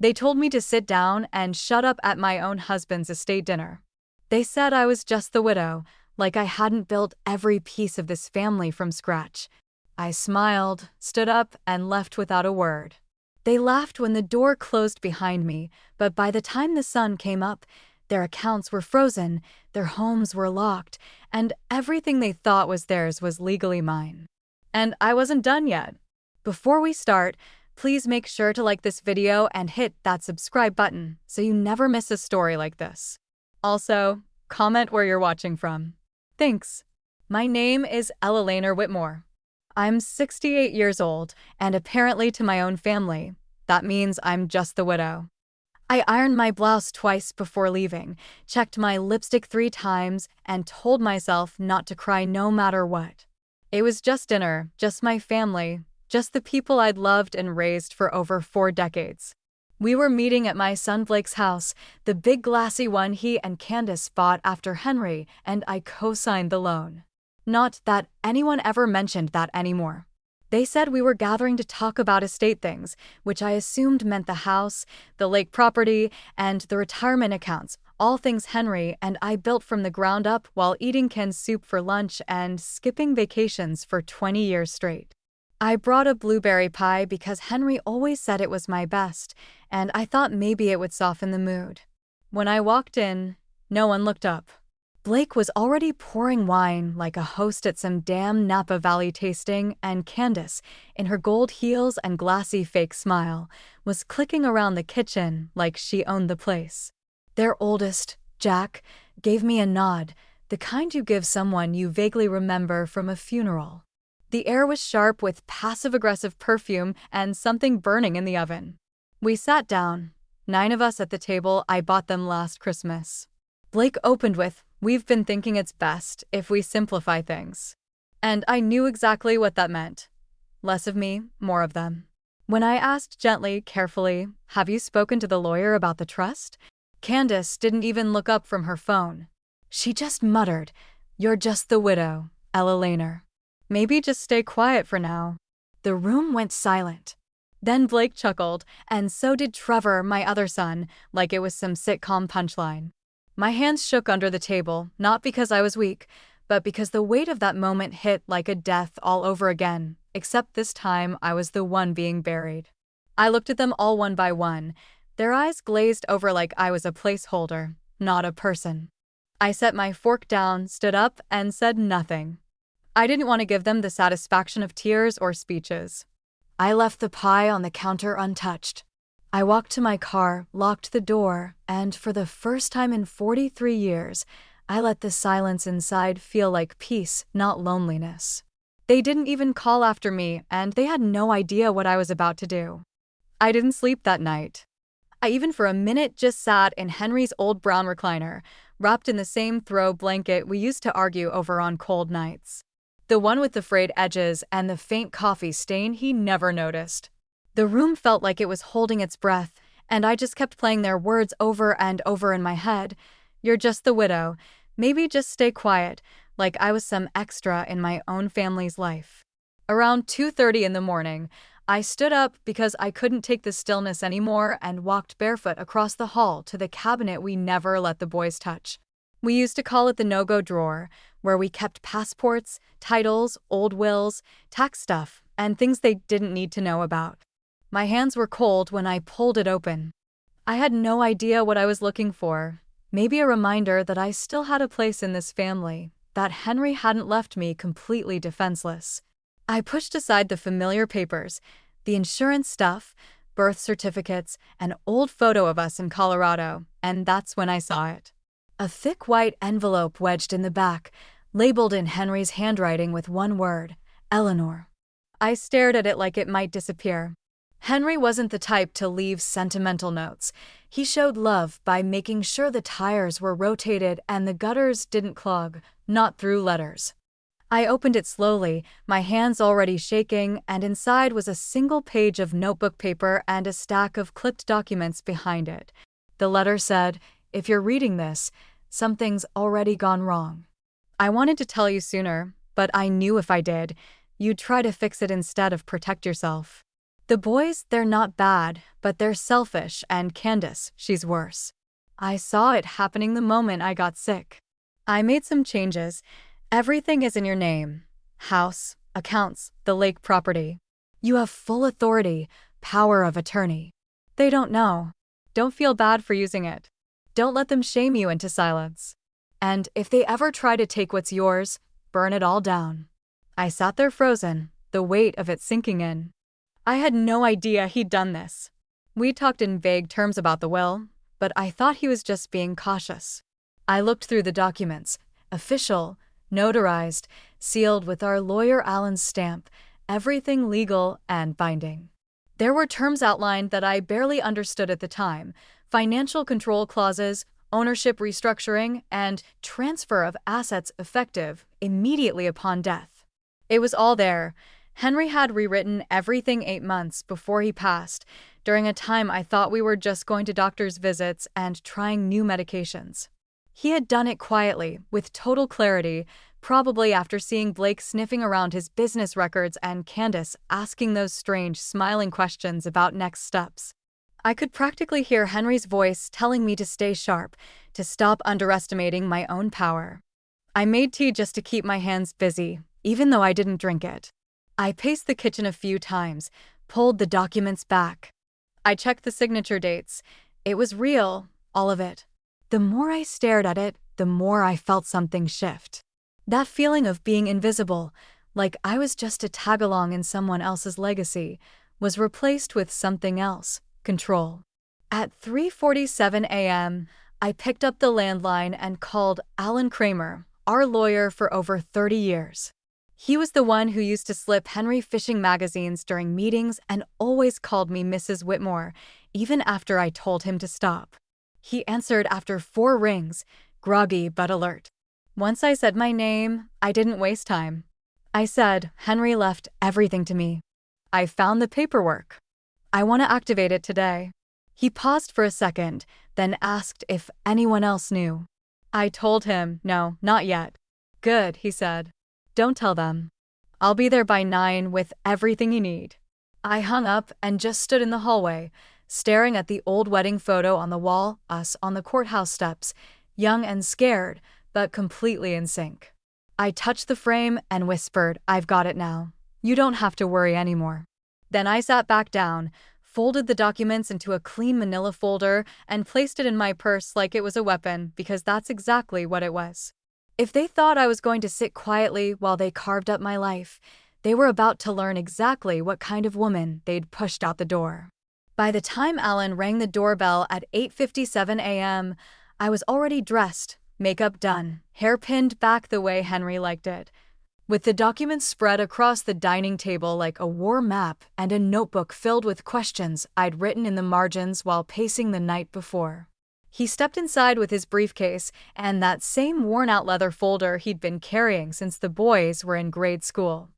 They told me to sit down and shut up at my own husband's estate dinner. They said I was just the widow, like I hadn't built every piece of this family from scratch. I smiled, stood up, and left without a word. They laughed when the door closed behind me, but by the time the sun came up, their accounts were frozen, their homes were locked, and everything they thought was theirs was legally mine. And I wasn't done yet. Before we start, please make sure to like this video and hit that subscribe button so you never miss a story like this. Also, comment where you're watching from. Thanks. My name is Ella Laner Whitmore. I'm 68 years old, and apparently to my own family, that means I'm just the widow. I ironed my blouse twice before leaving, checked my lipstick 3 times, and told myself not to cry no matter what. It was just dinner, just my family, just the people I'd loved and raised for over 4 decades. We were meeting at my son Blake's house, the big glassy one he and Candace bought after Henry, and I co-signed the loan. Not that anyone ever mentioned that anymore. They said we were gathering to talk about estate things, which I assumed meant the house, the lake property, and the retirement accounts, all things Henry and I built from the ground up while eating canned soup for lunch and skipping vacations for 20 years straight. I brought a blueberry pie because Henry always said it was my best, and I thought maybe it would soften the mood. When I walked in, no one looked up. Blake was already pouring wine like a host at some damn Napa Valley tasting, and Candace, in her gold heels and glassy fake smile, was clicking around the kitchen like she owned the place. Their oldest, Jack, gave me a nod, the kind you give someone you vaguely remember from a funeral. The air was sharp with passive-aggressive perfume and something burning in the oven. We sat down, 9 of us at the table I bought them last Christmas. Blake opened with, "We've been thinking it's best if we simplify things." And I knew exactly what that meant. Less of me, more of them. When I asked gently, carefully, "Have you spoken to the lawyer about the trust?" Candace didn't even look up from her phone. She just muttered, "You're just the widow, Ella Laner. Maybe just stay quiet for now." The room went silent. Then Blake chuckled, and so did Trevor, my other son, like it was some sitcom punchline. My hands shook under the table, not because I was weak, but because the weight of that moment hit like a death all over again, except this time I was the one being buried. I looked at them all one by one, their eyes glazed over like I was a placeholder, not a person. I set my fork down, stood up, and said nothing. I didn't want to give them the satisfaction of tears or speeches. I left the pie on the counter untouched. I walked to my car, locked the door, and for the first time in 43 years, I let the silence inside feel like peace, not loneliness. They didn't even call after me, and they had no idea what I was about to do. I didn't sleep that night. I even for a minute just sat in Henry's old brown recliner, wrapped in the same throw blanket we used to argue over on cold nights. The one with the frayed edges and the faint coffee stain he never noticed. The room felt like it was holding its breath, and I just kept playing their words over and over in my head. "You're just the widow. Maybe just stay quiet," like I was some extra in my own family's life. Around 2:30 in the morning, I stood up because I couldn't take the stillness anymore and walked barefoot across the hall to the cabinet we never let the boys touch. We used to call it the no-go drawer, where we kept passports, titles, old wills, tax stuff, and things they didn't need to know about. My hands were cold when I pulled it open. I had no idea what I was looking for. Maybe a reminder that I still had a place in this family, that Henry hadn't left me completely defenseless. I pushed aside the familiar papers, the insurance stuff, birth certificates, an old photo of us in Colorado, and that's when I saw it. A thick white envelope wedged in the back, labeled in Henry's handwriting with one word, Eleanor. I stared at it like it might disappear. Henry wasn't the type to leave sentimental notes. He showed love by making sure the tires were rotated and the gutters didn't clog, not through letters. I opened it slowly, my hands already shaking, and inside was a single page of notebook paper and a stack of clipped documents behind it. The letter said, "If you're reading this, something's already gone wrong. I wanted to tell you sooner, but I knew if I did, you'd try to fix it instead of protect yourself. The boys, they're not bad, but they're selfish, and Candace, she's worse. I saw it happening the moment I got sick. I made some changes. Everything is in your name. House, accounts, the lake property. You have full authority, power of attorney. They don't know. Don't feel bad for using it. Don't let them shame you into silence. And if they ever try to take what's yours, burn it all down. I sat there frozen, the weight of it sinking in. I had no idea he'd done this. We talked in vague terms about the will, but I thought he was just being cautious. I looked through the documents, official, notarized, sealed with our lawyer Alan's stamp, everything legal and binding. There were terms outlined that I barely understood at the time: financial control clauses, ownership restructuring, and transfer of assets effective immediately upon death. It was all there. Henry had rewritten everything 8 months before he passed, during a time I thought we were just going to doctor's visits and trying new medications. He had done it quietly, with total clarity, probably after seeing Blake sniffing around his business records and Candace asking those strange, smiling questions about next steps. I could practically hear Henry's voice telling me to stay sharp, to stop underestimating my own power. I made tea just to keep my hands busy, even though I didn't drink it. I paced the kitchen a few times, pulled the documents back. I checked the signature dates. It was real, all of it. The more I stared at it, the more I felt something shift. That feeling of being invisible, like I was just a tag-along in someone else's legacy, was replaced with something else: control. At 3:47 a.m., I picked up the landline and called Alan Kramer, our lawyer for over 30 years. He was the one who used to slip Henry fishing magazines during meetings and always called me Mrs. Whitmore, even after I told him to stop. He answered after 4 rings, groggy but alert. Once I said my name, I didn't waste time. I said, "Henry left everything to me. I found the paperwork. I want to activate it today." He paused for a second, then asked if anyone else knew. I told him, "No, not yet." "Good," he said. "Don't tell them. I'll be there by 9 with everything you need." I hung up and just stood in the hallway, staring at the old wedding photo on the wall, us on the courthouse steps, young and scared, but completely in sync. I touched the frame and whispered, "I've got it now. You don't have to worry anymore." Then I sat back down, folded the documents into a clean manila folder, and placed it in my purse like it was a weapon, because that's exactly what it was. If they thought I was going to sit quietly while they carved up my life, they were about to learn exactly what kind of woman they'd pushed out the door. By the time Alan rang the doorbell at 8:57 a.m., I was already dressed, makeup done, hair pinned back the way Henry liked it, with the documents spread across the dining table like a war map and a notebook filled with questions I'd written in the margins while pacing the night before. He stepped inside with his briefcase and that same worn-out leather folder he'd been carrying since the boys were in grade school.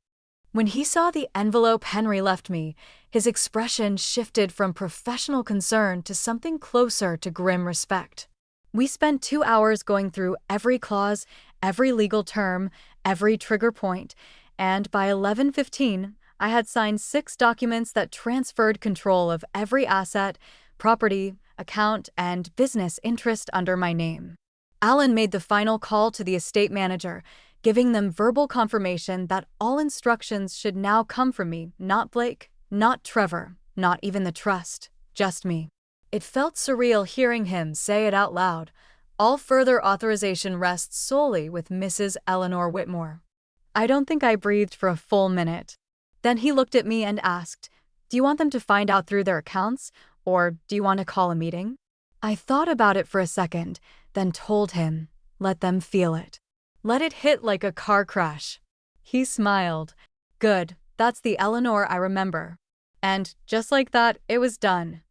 When he saw the envelope Henry left me, his expression shifted from professional concern to something closer to grim respect. We spent 2 hours going through every clause, every legal term, every trigger point, and by 11:15, I had signed 6 documents that transferred control of every asset, property, account, and business interest under my name. Alan made the final call to the estate manager, giving them verbal confirmation that all instructions should now come from me, not Blake, not Trevor, not even the trust, just me. It felt surreal hearing him say it out loud. All further authorization rests solely with Mrs. Eleanor Whitmore. I don't think I breathed for a full minute. Then he looked at me and asked, "Do you want them to find out through their accounts, or do you want to call a meeting?" I thought about it for a second, then told him, "Let them feel it. Let it hit like a car crash." He smiled. "Good, that's the Eleanor I remember." And just like that, it was done.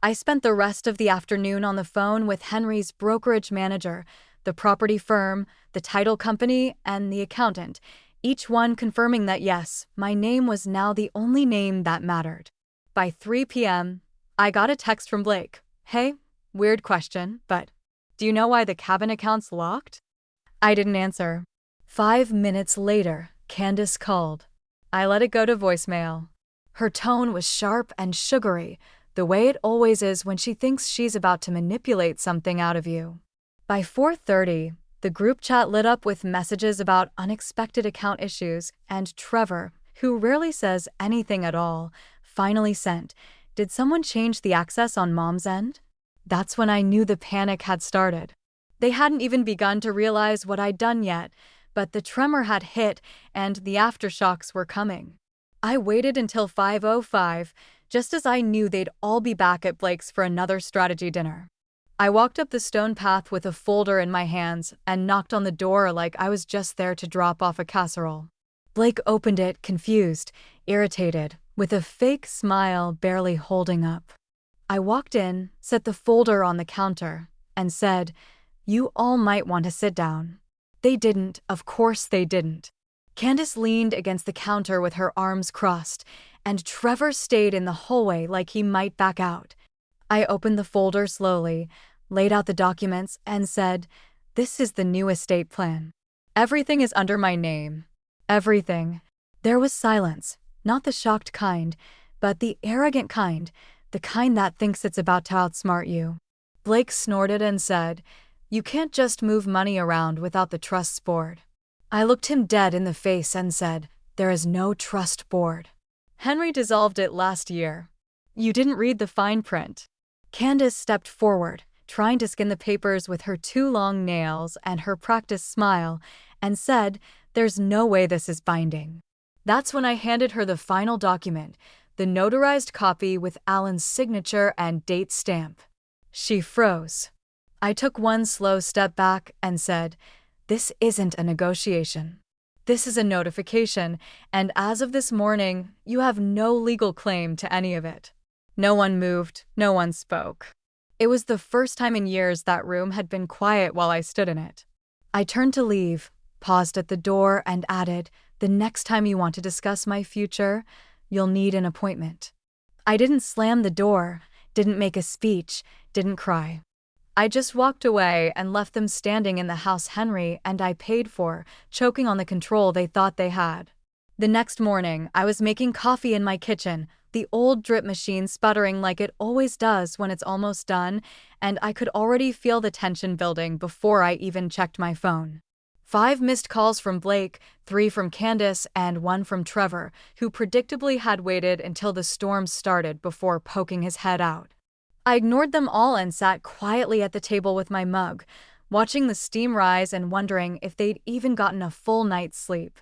I spent the rest of the afternoon on the phone with Henry's brokerage manager, the property firm, the title company, and the accountant, each one confirming that yes, my name was now the only name that mattered. By 3 p.m., I got a text from Blake. "Hey, weird question, but do you know why the cabin account's locked?" I didn't answer. 5 minutes later, Candace called. I let it go to voicemail. Her tone was sharp and sugary, the way it always is when she thinks she's about to manipulate something out of you. By 4:30, the group chat lit up with messages about unexpected account issues, and Trevor, who rarely says anything at all, finally sent, "Did someone change the access on Mom's end?" That's when I knew the panic had started. They hadn't even begun to realize what I'd done yet, but the tremor had hit and the aftershocks were coming. I waited until 5:05, just as I knew they'd all be back at Blake's for another strategy dinner. I walked up the stone path with a folder in my hands and knocked on the door like I was just there to drop off a casserole. Blake opened it, confused, irritated, with a fake smile barely holding up. I walked in, set the folder on the counter, and said, "You all might want to sit down." They didn't, of course they didn't. Candace leaned against the counter with her arms crossed, and Trevor stayed in the hallway like he might back out. I opened the folder slowly, laid out the documents, and said, "This is the new estate plan. Everything is under my name. Everything." There was silence, not the shocked kind, but the arrogant kind, the kind that thinks it's about to outsmart you. Blake snorted and said, "You can't just move money around without the trust board." I looked him dead in the face and said, "There is no trust board. Henry dissolved it last year. You didn't read the fine print." Candace stepped forward, trying to skin the papers with her two long nails and her practiced smile, and said, "There's no way this is binding." That's when I handed her the final document, the notarized copy with Alan's signature and date stamp. She froze. I took one slow step back and said, "This isn't a negotiation. This is a notification, and as of this morning, you have no legal claim to any of it." No one moved, no one spoke. It was the first time in years that room had been quiet while I stood in it. I turned to leave, paused at the door, and added, "The next time you want to discuss my future, you'll need an appointment." I didn't slam the door, didn't make a speech, didn't cry. I just walked away and left them standing in the house Henry and I paid for, choking on the control they thought they had. The next morning, I was making coffee in my kitchen, the old drip machine sputtering like it always does when it's almost done, and I could already feel the tension building before I even checked my phone. 5 missed calls from Blake, 3 from Candace, and 1 from Trevor, who predictably had waited until the storm started before poking his head out. I ignored them all and sat quietly at the table with my mug, watching the steam rise and wondering if they'd even gotten a full night's sleep.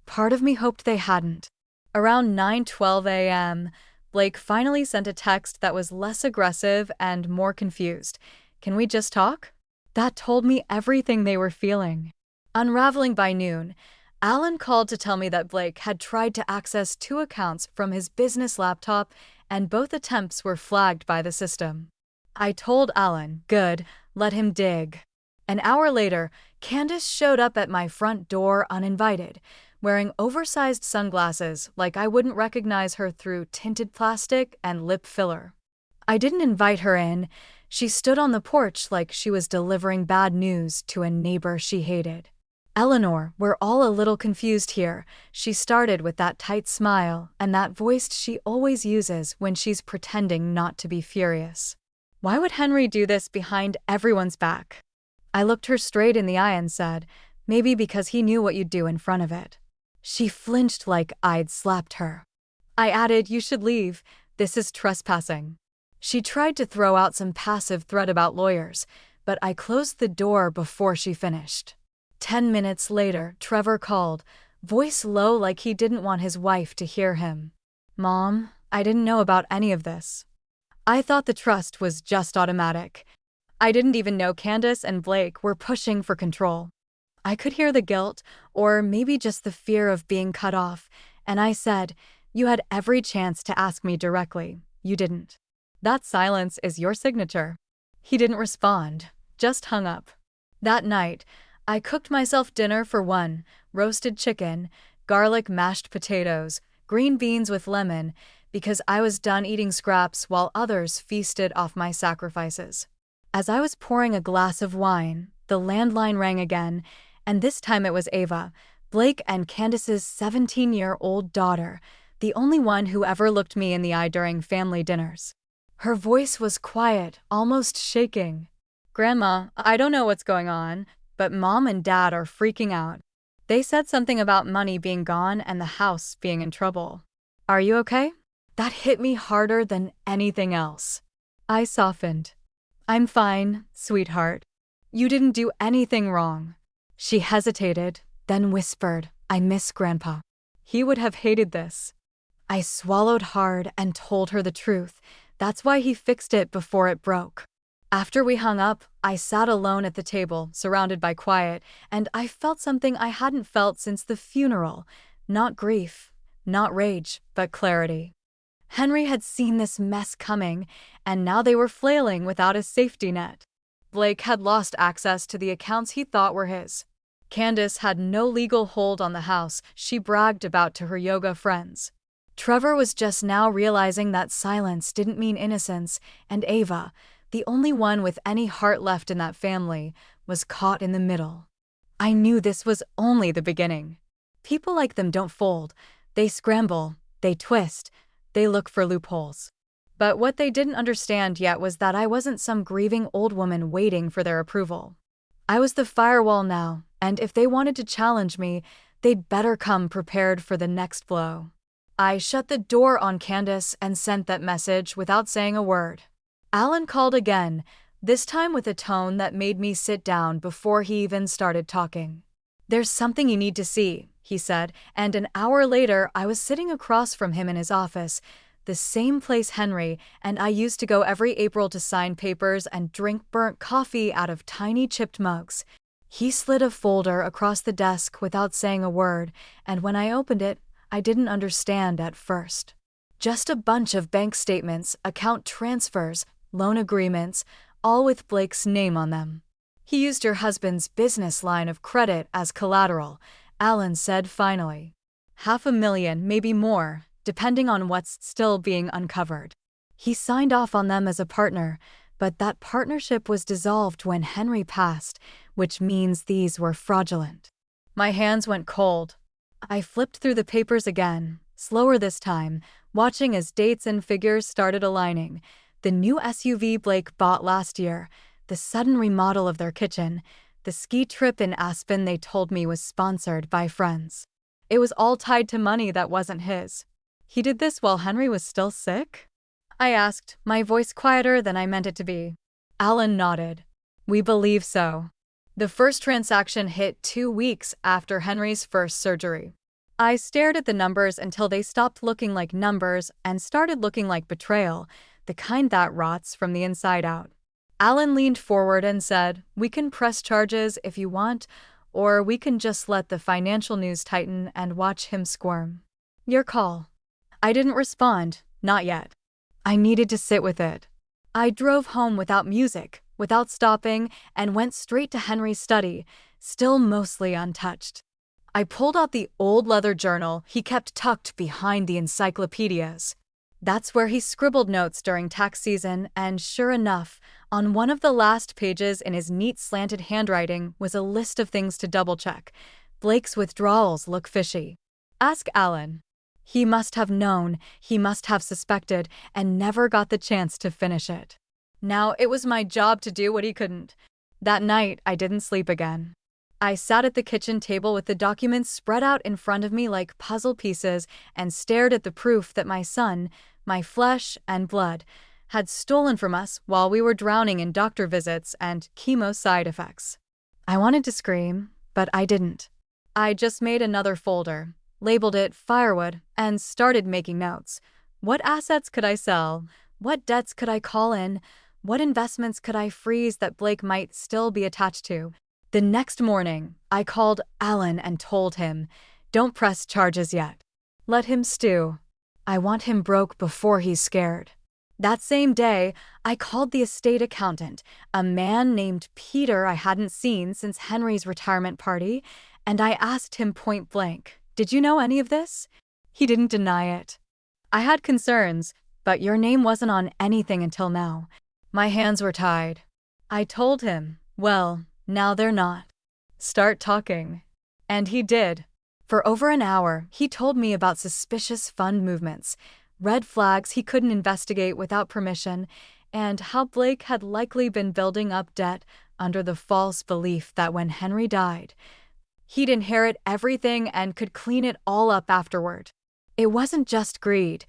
Part of me hoped they hadn't. Around 9:12 a.m., Blake finally sent a text that was less aggressive and more confused. "Can we just talk?" That told me everything they were feeling. Unraveling by noon, Alan called to tell me that Blake had tried to access 2 accounts from his business laptop and both attempts were flagged by the system. I told Alan, "Good, let him dig." An hour later, Candace showed up at my front door uninvited, wearing oversized sunglasses like I wouldn't recognize her through tinted plastic and lip filler. I didn't invite her in. She stood on the porch like she was delivering bad news to a neighbor she hated. "Eleanor, we're all a little confused here," she started with that tight smile and that voice she always uses when she's pretending not to be furious. "Why would Henry do this behind everyone's back?" I looked her straight in the eye and said, "Maybe because he knew what you'd do in front of it." She flinched like I'd slapped her. I added, "You should leave. This is trespassing." She tried to throw out some passive threat about lawyers, but I closed the door before she finished. 10 minutes later, Trevor called, voice low like he didn't want his wife to hear him. "Mom, I didn't know about any of this. I thought the trust was just automatic. I didn't even know Candace and Blake were pushing for control." I could hear the guilt, or maybe just the fear of being cut off, and I said, "You had every chance to ask me directly. You didn't. That silence is your signature." He didn't respond, just hung up. That night, I cooked myself dinner for 1, roasted chicken, garlic mashed potatoes, green beans with lemon, because I was done eating scraps while others feasted off my sacrifices. As I was pouring a glass of wine, the landline rang again, and this time it was Ava, Blake and Candace's 17-year-old daughter, the only one who ever looked me in the eye during family dinners. Her voice was quiet, almost shaking. "Grandma, I don't know what's going on, but Mom and Dad are freaking out. They said something about money being gone and the house being in trouble. Are you okay?" That hit me harder than anything else. I softened. "I'm fine, sweetheart. You didn't do anything wrong." She hesitated, then whispered, "I miss Grandpa. He would have hated this." I swallowed hard and told her the truth. That's why he fixed it before it broke. After we hung up, I sat alone at the table, surrounded by quiet, and I felt something I hadn't felt since the funeral. Not grief, not rage, but clarity. Henry had seen this mess coming, and now they were flailing without a safety net. Blake had lost access to the accounts he thought were his. Candace had no legal hold on the house she bragged about to her yoga friends. Trevor was just now realizing that silence didn't mean innocence, and Ava, the only one with any heart left in that family, was caught in the middle. I knew this was only the beginning. People like them don't fold. They scramble, they twist, they look for loopholes. But what they didn't understand yet was that I wasn't some grieving old woman waiting for their approval. I was the firewall now, and if they wanted to challenge me, they'd better come prepared for the next blow. I shut the door on Candace and sent that message without saying a word. Alan called again, this time with a tone that made me sit down before he even started talking. "There's something you need to see," he said, and an hour later I was sitting across from him in his office, the same place Henry and I used to go every April to sign papers and drink burnt coffee out of tiny chipped mugs. He slid a folder across the desk without saying a word, and when I opened it, I didn't understand at first. Just a bunch of bank statements, account transfers, loan agreements, all with Blake's name on them. "He used your husband's business line of credit as collateral," Alan said finally. "$500,000, maybe more, depending on what's still being uncovered. He signed off on them as a partner, but that partnership was dissolved when Henry passed, which means these were fraudulent." My hands went cold. I flipped through the papers again, slower this time, watching as dates and figures started aligning. The new SUV Blake bought last year, the sudden remodel of their kitchen, the ski trip in Aspen they told me was sponsored by friends. It was all tied to money that wasn't his. He did this while Henry was still sick? I asked, my voice quieter than I meant it to be. Alan nodded. "We believe so." The first transaction hit 2 weeks after Henry's first surgery. I stared at the numbers until they stopped looking like numbers and started looking like betrayal, the kind that rots from the inside out. Alan leaned forward and said, "We can press charges if you want, or we can just let the financial news tighten and watch him squirm. Your call." I didn't respond, not yet. I needed to sit with it. I drove home without music, without stopping, and went straight to Henry's study, still mostly untouched. I pulled out the old leather journal he kept tucked behind the encyclopedias. That's where he scribbled notes during tax season, and sure enough, on one of the last pages in his neat slanted handwriting was a list of things to double-check. Blake's withdrawals look fishy. Ask Alan. He must have known, he must have suspected, and never got the chance to finish it. Now it was my job to do what he couldn't. That night, I didn't sleep again. I sat at the kitchen table with the documents spread out in front of me like puzzle pieces and stared at the proof that my son, my flesh and blood, had stolen from us while we were drowning in doctor visits and chemo side effects. I wanted to scream, but I didn't. I just made another folder, labeled it firewood, and started making notes. What assets could I sell? What debts could I call in? What investments could I freeze that Blake might still be attached to? The next morning, I called Alan and told him, "Don't press charges yet. Let him stew. I want him broke before he's scared." That same day, I called the estate accountant, a man named Peter I hadn't seen since Henry's retirement party, and I asked him point blank, "Did you know any of this?" He didn't deny it. I had concerns, but your name wasn't on anything until now. My hands were tied. I told him, well, now they're not. Start talking. And he did. For over an hour, he told me about suspicious fund movements, red flags he couldn't investigate without permission, and how Blake had likely been building up debt under the false belief that when Henry died, he'd inherit everything and could clean it all up afterward. It wasn't just greed,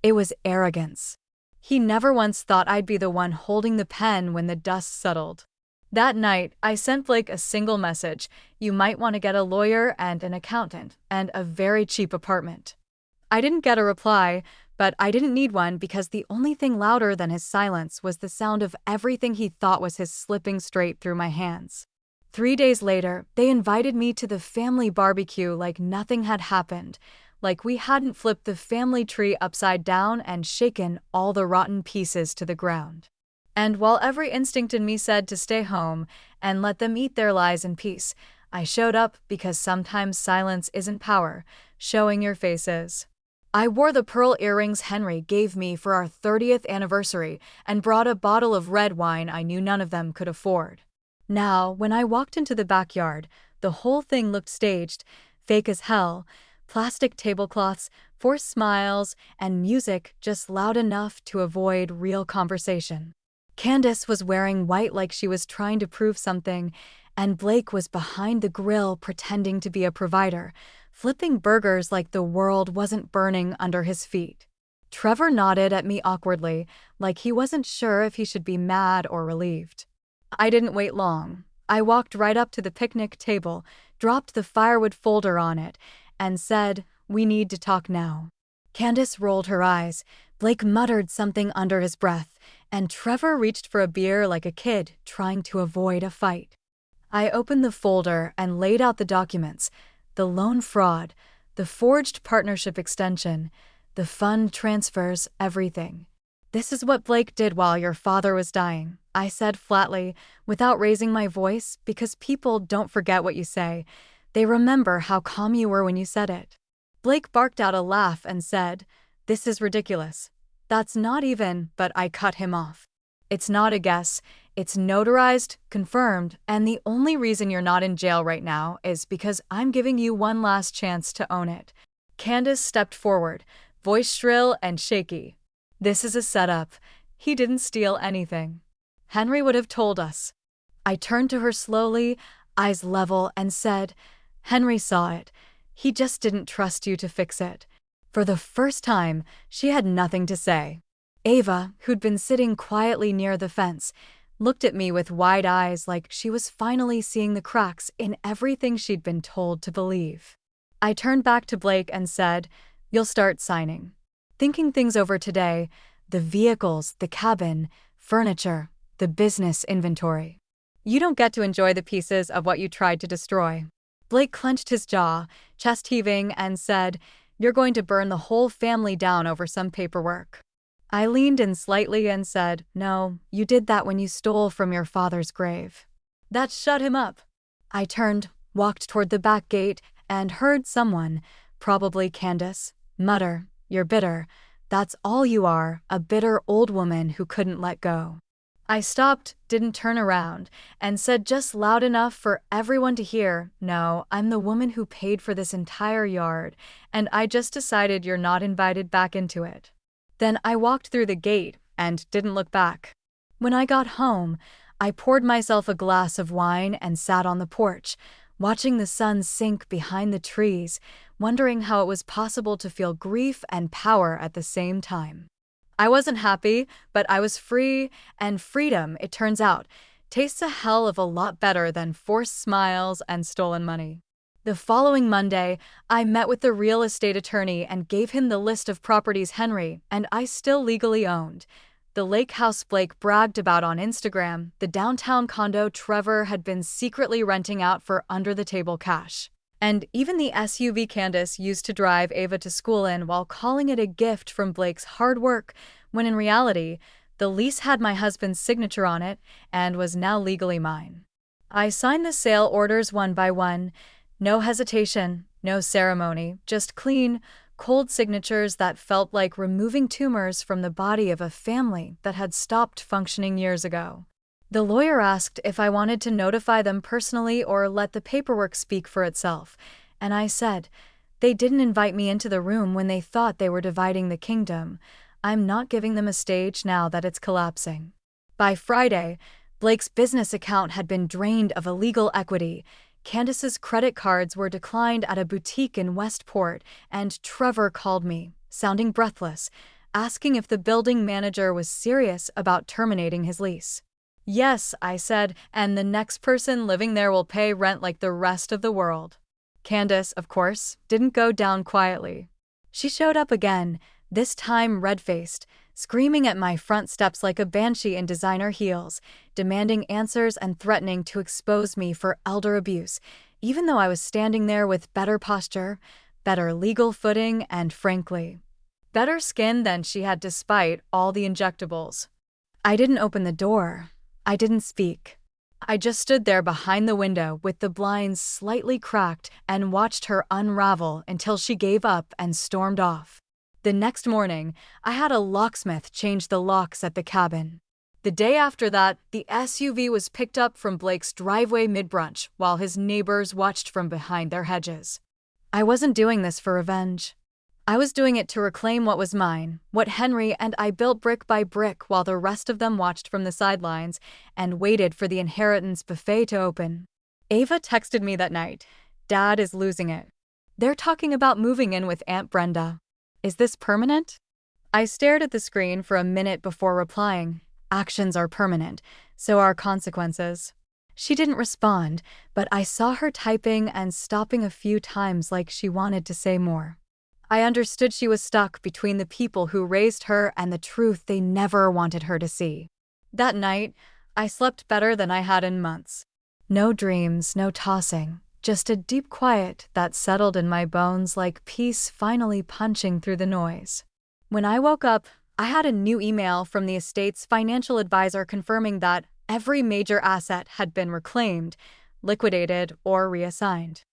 it was arrogance. He never once thought I'd be the one holding the pen when the dust settled. That night, I sent Blake a single message: you might want to get a lawyer and an accountant, and a very cheap apartment. I didn't get a reply, but I didn't need one because the only thing louder than his silence was the sound of everything he thought was his slipping straight through my hands. 3 days later, they invited me to the family barbecue like nothing had happened, like we hadn't flipped the family tree upside down and shaken all the rotten pieces to the ground. And while every instinct in me said to stay home and let them eat their lies in peace, I showed up because sometimes silence isn't power, showing your face is. I wore the pearl earrings Henry gave me for our 30th anniversary and brought a bottle of red wine I knew none of them could afford. Now, when I walked into the backyard, the whole thing looked staged, fake as hell: plastic tablecloths, forced smiles, and music just loud enough to avoid real conversation. Candace was wearing white like she was trying to prove something, and Blake was behind the grill pretending to be a provider, flipping burgers like the world wasn't burning under his feet. Trevor nodded at me awkwardly, like he wasn't sure if he should be mad or relieved. I didn't wait long. I walked right up to the picnic table, dropped the firewood folder on it, and said, "We need to talk now." Candace rolled her eyes, Blake muttered something under his breath, and Trevor reached for a beer like a kid trying to avoid a fight. I opened the folder and laid out the documents: the loan fraud, the forged partnership extension, the fund transfers, everything. "This is what Blake did while your father was dying," I said flatly, without raising my voice, because people don't forget what you say. They remember how calm you were when you said it. Blake barked out a laugh and said, "This is ridiculous." "That's not even," but I cut him off. "It's not a guess. It's notarized, confirmed, and the only reason you're not in jail right now is because I'm giving you one last chance to own it." Candace stepped forward, voice shrill and shaky. "This is a setup. He didn't steal anything. Henry would have told us." I turned to her slowly, eyes level, and said, "Henry saw it. He just didn't trust you to fix it." For the first time, she had nothing to say. Ava, who'd been sitting quietly near the fence, looked at me with wide eyes like she was finally seeing the cracks in everything she'd been told to believe. I turned back to Blake and said, "You'll start signing. Thinking things over today: the vehicles, the cabin, furniture, the business inventory. You don't get to enjoy the pieces of what you tried to destroy." Blake clenched his jaw, chest heaving, and said, "You're going to burn the whole family down over some paperwork." I leaned in slightly and said, "No, you did that when you stole from your father's grave." That shut him up. I turned, walked toward the back gate, and heard someone, probably Candace, mutter, "You're bitter. That's all you are, a bitter old woman who couldn't let go." I stopped, didn't turn around, and said just loud enough for everyone to hear, "No, I'm the woman who paid for this entire yard, and I just decided you're not invited back into it." Then I walked through the gate and didn't look back. When I got home, I poured myself a glass of wine and sat on the porch, watching the sun sink behind the trees, wondering how it was possible to feel grief and power at the same time. I wasn't happy, but I was free, and freedom, it turns out, tastes a hell of a lot better than forced smiles and stolen money. The following Monday, I met with the real estate attorney and gave him the list of properties Henry and I still legally owned: the lake house Blake bragged about on Instagram, the downtown condo Trevor had been secretly renting out for under-the-table cash, and even the SUV Candace used to drive Ava to school in while calling it a gift from Blake's hard work, when in reality, the lease had my husband's signature on it and was now legally mine. I signed the sale orders one by one. No hesitation, no ceremony, just clean, cold signatures that felt like removing tumors from the body of a family that had stopped functioning years ago. The lawyer asked if I wanted to notify them personally or let the paperwork speak for itself, and I said, They didn't invite me into the room when they thought they were dividing the kingdom. I'm not giving them a stage now that it's collapsing. By Friday, Blake's business account had been drained of illegal equity. Candace's credit cards were declined at a boutique in Westport, and Trevor called me, sounding breathless, asking if the building manager was serious about terminating his lease. Yes, I said, and the next person living there will pay rent like the rest of the world. Candace, of course, didn't go down quietly. She showed up again, this time red-faced, screaming at my front steps like a banshee in designer heels, demanding answers and threatening to expose me for elder abuse, even though I was standing there with better posture, better legal footing, and frankly, better skin than she had despite all the injectables. I didn't open the door. I didn't speak. I just stood there behind the window with the blinds slightly cracked and watched her unravel until she gave up and stormed off. The next morning, I had a locksmith change the locks at the cabin. The day after that, the SUV was picked up from Blake's driveway mid-brunch while his neighbors watched from behind their hedges. I wasn't doing this for revenge. I was doing it to reclaim what was mine, what Henry and I built brick by brick while the rest of them watched from the sidelines and waited for the inheritance buffet to open. Ava texted me that night. Dad is losing it. They're talking about moving in with Aunt Brenda. Is this permanent? I stared at the screen for a minute before replying. Actions are permanent, so are consequences. She didn't respond, but I saw her typing and stopping a few times like she wanted to say more. I understood she was stuck between the people who raised her and the truth they never wanted her to see. That night, I slept better than I had in months. No dreams, no tossing, just a deep quiet that settled in my bones like peace finally punching through the noise. When I woke up, I had a new email from the estate's financial advisor confirming that every major asset had been reclaimed, liquidated, or reassigned.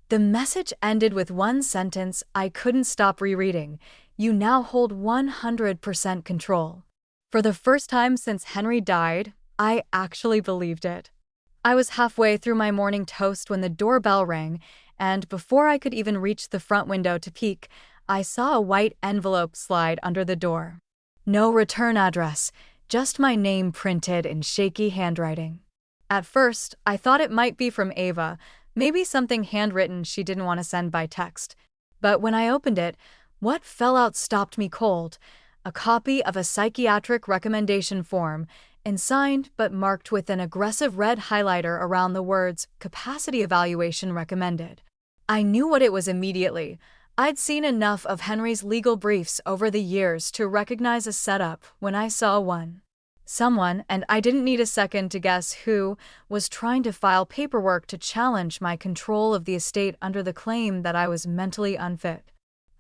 The message ended with one sentence I couldn't stop rereading. You now hold 100% control. For the first time since Henry died, I actually believed it. I was halfway through my morning toast when the doorbell rang, and before I could even reach the front window to peek, I saw a white envelope slide under the door. No return address, just my name printed in shaky handwriting. At first, I thought it might be from Ava, maybe something handwritten she didn't want to send by text. But when I opened it, what fell out stopped me cold. A copy of a psychiatric recommendation form, and signed but marked with an aggressive red highlighter around the words "Capacity Evaluation Recommended." I knew what it was immediately. I'd seen enough of Henry's legal briefs over the years to recognize a setup when I saw one. Someone, and I didn't need a second to guess who, was trying to file paperwork to challenge my control of the estate under the claim that I was mentally unfit.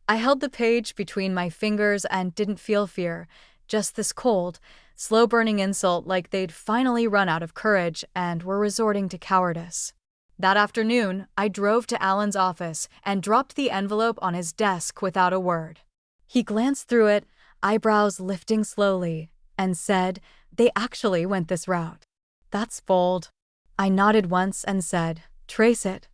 I held the page between my fingers and didn't feel fear, just this cold, slow-burning insult like they'd finally run out of courage and were resorting to cowardice. That afternoon, I drove to Alan's office and dropped the envelope on his desk without a word. He glanced through it, eyebrows lifting slowly, and said, "They actually went this route. That's bold." I nodded once and said, "Trace it.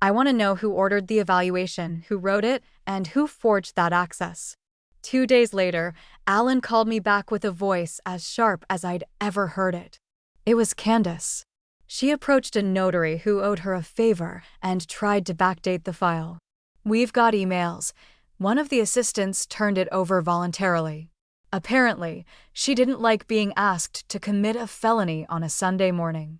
I want to know who ordered the evaluation, who wrote it, and who forged that access." 2 days later, Alan called me back with a voice as sharp as I'd ever heard it. It was Candace. She approached a notary who owed her a favor and tried to backdate the file. "We've got emails." One of the assistants turned it over voluntarily. Apparently, she didn't like being asked to commit a felony on a Sunday morning.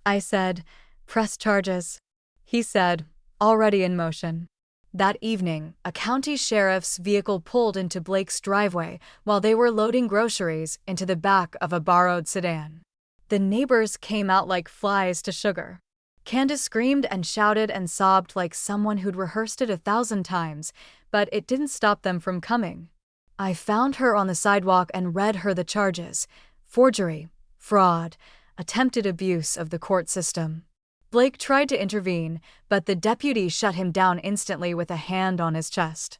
I said, "Press charges." He said, "Already in motion." That evening, a county sheriff's vehicle pulled into Blake's driveway while they were loading groceries into the back of a borrowed sedan. The neighbors came out like flies to sugar. Candace screamed and shouted and sobbed like someone who'd rehearsed it 1,000 times, but it didn't stop them from coming. I found her on the sidewalk and read her the charges: forgery, fraud, attempted abuse of the court system. Blake tried to intervene, but the deputy shut him down instantly with a hand on his chest.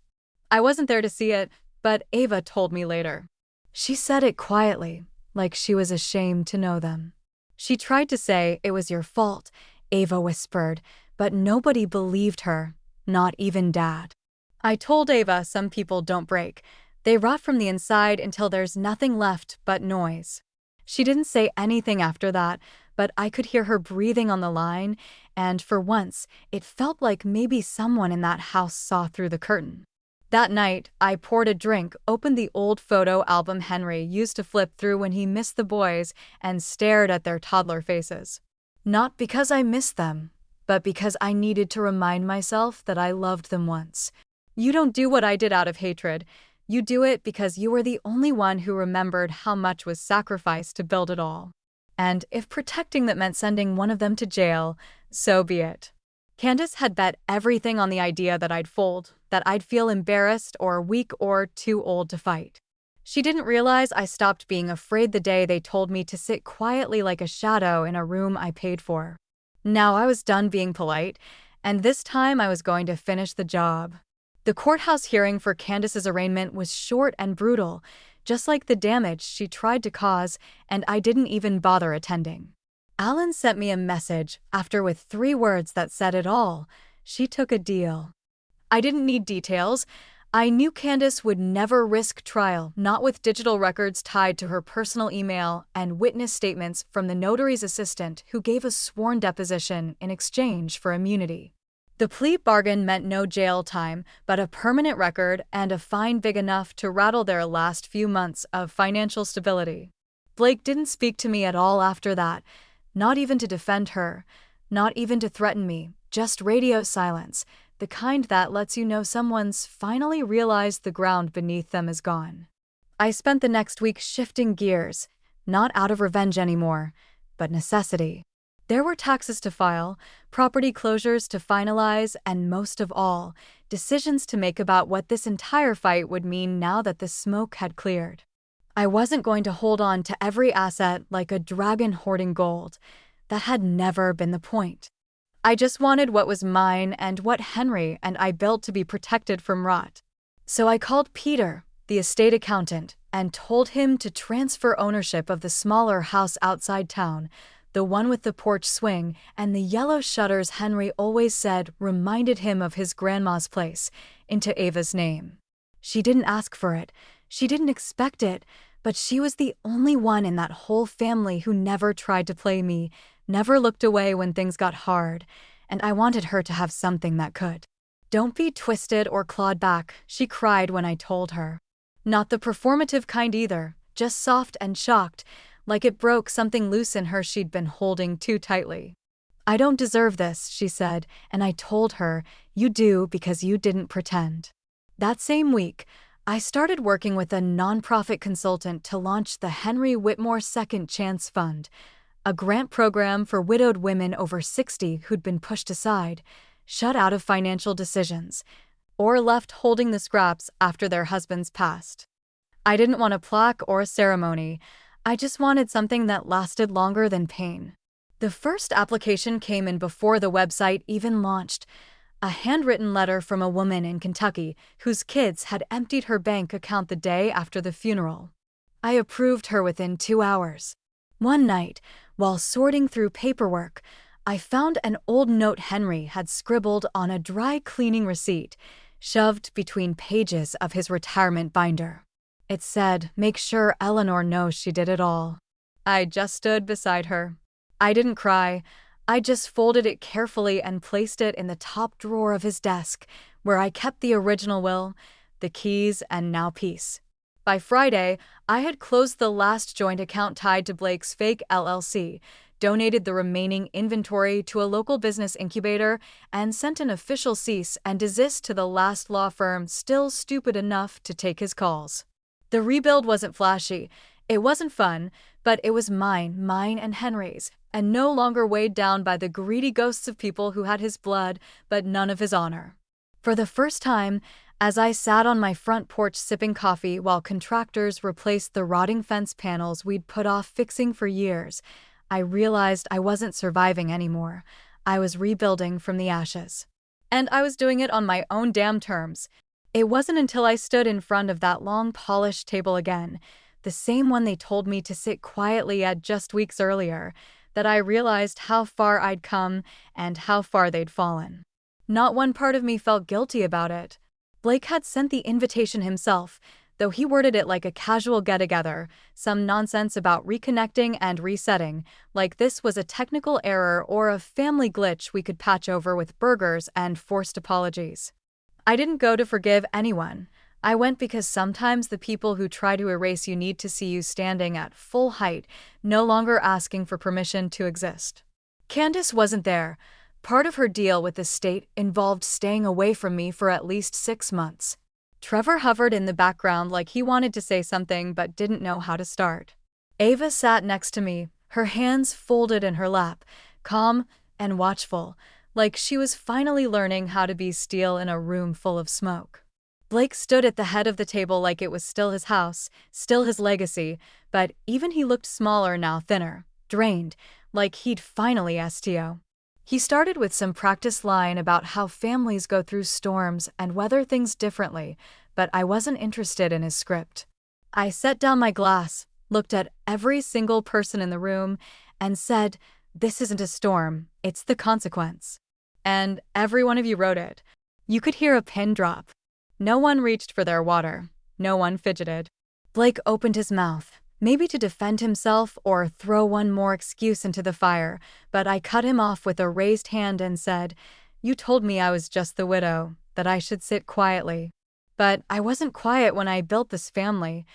I wasn't there to see it, but Ava told me later. She said it quietly, like she was ashamed to know them. She tried to say it was your fault, Ava whispered, but nobody believed her, not even Dad. I told Ava some people don't break. They rot from the inside until there's nothing left but noise. She didn't say anything after that, but I could hear her breathing on the line, and for once, it felt like maybe someone in that house saw through the curtain. That night, I poured a drink, opened the old photo album Henry used to flip through when he missed the boys, and stared at their toddler faces. Not because I missed them, but because I needed to remind myself that I loved them once. You don't do what I did out of hatred. You do it because you were the only one who remembered how much was sacrificed to build it all. And if protecting that meant sending one of them to jail, so be it. Candace had bet everything on the idea that I'd fold, that I'd feel embarrassed or weak or too old to fight. She didn't realize I stopped being afraid the day they told me to sit quietly like a shadow in a room I paid for. Now I was done being polite, and this time I was going to finish the job. The courthouse hearing for Candace's arraignment was short and brutal, just like the damage she tried to cause, and I didn't even bother attending. Alan sent me a message after with 3 words that said it all. She took a deal. I didn't need details. I knew Candace would never risk trial, not with digital records tied to her personal email and witness statements from the notary's assistant who gave a sworn deposition in exchange for immunity. The plea bargain meant no jail time, but a permanent record and a fine big enough to rattle their last few months of financial stability. Blake didn't speak to me at all after that, not even to defend her, not even to threaten me, just radio silence, the kind that lets you know someone's finally realized the ground beneath them is gone. I spent the next week shifting gears, not out of revenge anymore, but necessity. There were taxes to file, property closures to finalize, and most of all, decisions to make about what this entire fight would mean now that the smoke had cleared. I wasn't going to hold on to every asset like a dragon hoarding gold. That had never been the point. I just wanted what was mine and what Henry and I built to be protected from rot. So I called Peter, the estate accountant, and told him to transfer ownership of the smaller house outside town, the one with the porch swing and the yellow shutters Henry always said reminded him of his grandma's place, into Ava's name. She didn't ask for it, she didn't expect it, but she was the only one in that whole family who never tried to play me, never looked away when things got hard, and I wanted her to have something that could. Don't be twisted or clawed back, she cried when I told her. Not the performative kind either, just soft and shocked, like it broke something loose in her she'd been holding too tightly. I don't deserve this, she said, and I told her, you do because you didn't pretend. That same week, I started working with a nonprofit consultant to launch the Henry Whitmore Second Chance Fund, a grant program for widowed women over 60 who'd been pushed aside, shut out of financial decisions, or left holding the scraps after their husbands passed. I didn't want a plaque or a ceremony. I just wanted something that lasted longer than pain. The first application came in before the website even launched, a handwritten letter from a woman in Kentucky whose kids had emptied her bank account the day after the funeral. I approved her within 2 hours. One night, while sorting through paperwork, I found an old note Henry had scribbled on a dry cleaning receipt, shoved between pages of his retirement binder. It said, "Make sure Eleanor knows she did it all." I just stood beside her. I didn't cry. I just folded it carefully and placed it in the top drawer of his desk, where I kept the original will, the keys, and now peace. By Friday, I had closed the last joint account tied to Blake's fake LLC, donated the remaining inventory to a local business incubator, and sent an official cease and desist to the last law firm still stupid enough to take his calls. The rebuild wasn't flashy, it wasn't fun, but it was mine and Henry's, and no longer weighed down by the greedy ghosts of people who had his blood but none of his honor. For the first time, as I sat on my front porch sipping coffee while contractors replaced the rotting fence panels we'd put off fixing for years, I realized I wasn't surviving anymore. I was rebuilding from the ashes. And I was doing it on my own damn terms. It wasn't until I stood in front of that long polished table again, the same one they told me to sit quietly at just weeks earlier, that I realized how far I'd come and how far they'd fallen. Not one part of me felt guilty about it. Blake had sent the invitation himself, though he worded it like a casual get-together, some nonsense about reconnecting and resetting, like this was a technical error or a family glitch we could patch over with burgers and forced apologies. I didn't go to forgive anyone. I went because sometimes the people who try to erase you need to see you standing at full height, no longer asking for permission to exist. Candace wasn't there. Part of her deal with the state involved staying away from me for at least 6 months. Trevor hovered in the background like he wanted to say something but didn't know how to start. Ava sat next to me, her hands folded in her lap, calm and watchful, like she was finally learning how to be still in a room full of smoke. Blake stood at the head of the table like it was still his house, still his legacy, but even he looked smaller now, thinner, drained, like he'd finally STO. He started with some practice line about how families go through storms and weather things differently, but I wasn't interested in his script. I set down my glass, looked at every single person in the room, and said, "This isn't a storm, it's the consequence." And every one of you wrote it. You could hear a pin drop. No one reached for their water. No one fidgeted. Blake opened his mouth, maybe to defend himself or throw one more excuse into the fire, but I cut him off with a raised hand and said, "You told me I was just the widow, that I should sit quietly. But I wasn't quiet when I built this family.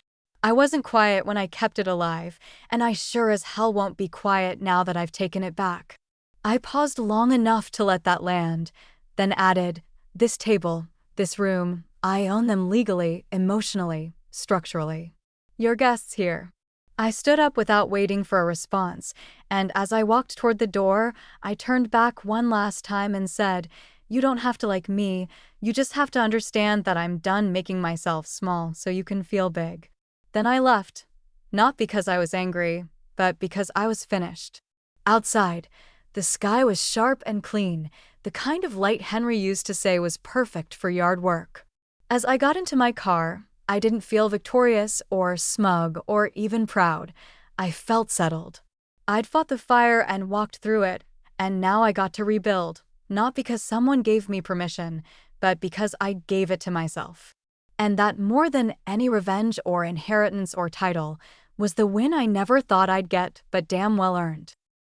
I wasn't quiet when I kept it alive, and I sure as hell won't be quiet now that I've taken it back." I paused long enough to let that land, then added, "This table, this room, I own them legally, emotionally, structurally. Your guests here." I stood up without waiting for a response, and as I walked toward the door, I turned back one last time and said, "You don't have to like me, you just have to understand that I'm done making myself small so you can feel big." Then I left, not because I was angry, but because I was finished. Outside, the sky was sharp and clean, the kind of light Henry used to say was perfect for yard work. As I got into my car, I didn't feel victorious or smug or even proud. I felt settled. I'd fought the fire and walked through it, and now I got to rebuild, not because someone gave me permission, but because I gave it to myself. And that, more than any revenge or inheritance or title, was the win I never thought I'd get but damn well earned.